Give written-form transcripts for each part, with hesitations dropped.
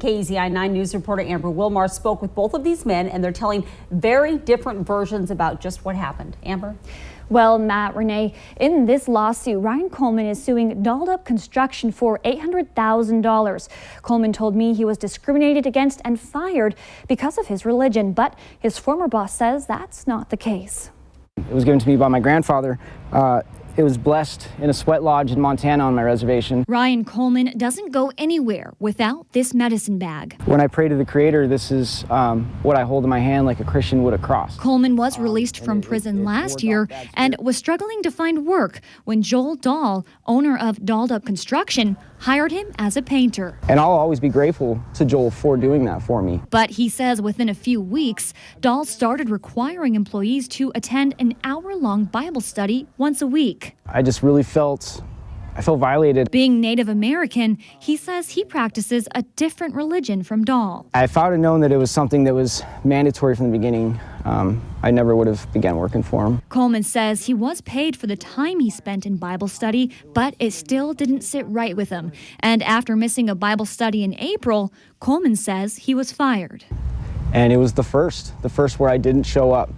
KEZI 9 News reporter Amber Wilmar spoke with both of these men, and they're telling very different versions about just what happened. Amber? Well, Matt, Renee, in this lawsuit, Ryan Coleman is suing Dolled Up Construction for $800,000. Coleman told me he was discriminated against and fired because of his religion, but his former boss says that's not the case. It was given to me by my grandfather. It was blessed in a sweat lodge in Montana on my reservation. Ryan Coleman doesn't go anywhere without this medicine bag. When I pray to the Creator, this is what I hold in my hand like a Christian would a cross. Coleman was released from prison last year and was struggling to find work when Joel Dahl, owner of Dolled Up Construction, hired him as a painter. And I'll always be grateful to Joel for doing that for me. But he says within a few weeks, Dahl started requiring employees to attend an hour-long Bible study once a week. I just really felt violated. Being Native American, he says he practices a different religion from Dahl. If I would have known that it was something that was mandatory from the beginning, I never would have began working for him. Coleman says he was paid for the time he spent in Bible study, but it still didn't sit right with him. And after missing a Bible study in April, Coleman says he was fired. And it was the first where I didn't show up,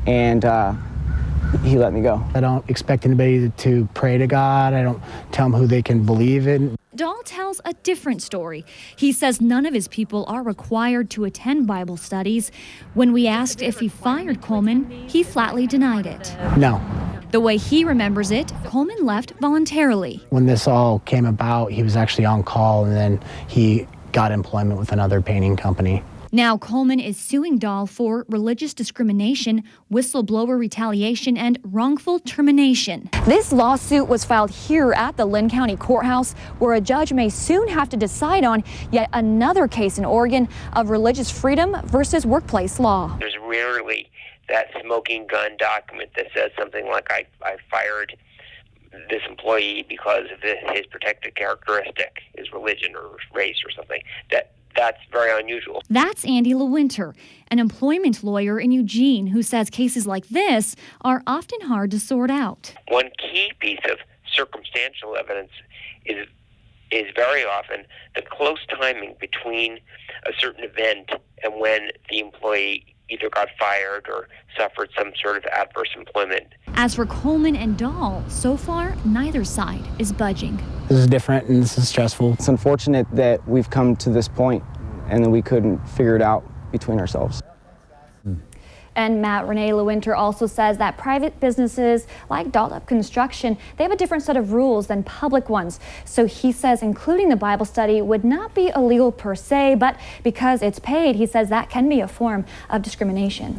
and he let me go. I don't expect anybody to pray to God. I don't tell them who they can believe in. Dahl tells a different story. He says none of his people are required to attend Bible studies. When we asked if he fired Coleman, he flatly denied it. No. The way he remembers it, Coleman left voluntarily. When this all came about, he was actually on call, and then he got employment with another painting company. Now Coleman is suing Dahl for religious discrimination, whistleblower retaliation, and wrongful termination. This lawsuit was filed here at the Linn County Courthouse, where a judge may soon have to decide on yet another case in Oregon of religious freedom versus workplace law. There's rarely that smoking gun document that says something like, I fired this employee because of his protected characteristic, his religion or race or something. That's very unusual. That's Andy LeWinter, an employment lawyer in Eugene, who says cases like this are often hard to sort out. One key piece of circumstantial evidence is very often the close timing between a certain event and when the employee either got fired or suffered some sort of adverse employment. As for Coleman and Dahl, so far, neither side is budging. This is different and this is stressful. It's unfortunate that we've come to this point and that we couldn't figure it out between ourselves. And Matt, Renee LeWinter also says that private businesses like Dolled Up Construction, they have a different set of rules than public ones. So he says including the Bible study would not be illegal per se, but because it's paid, he says that can be a form of discrimination.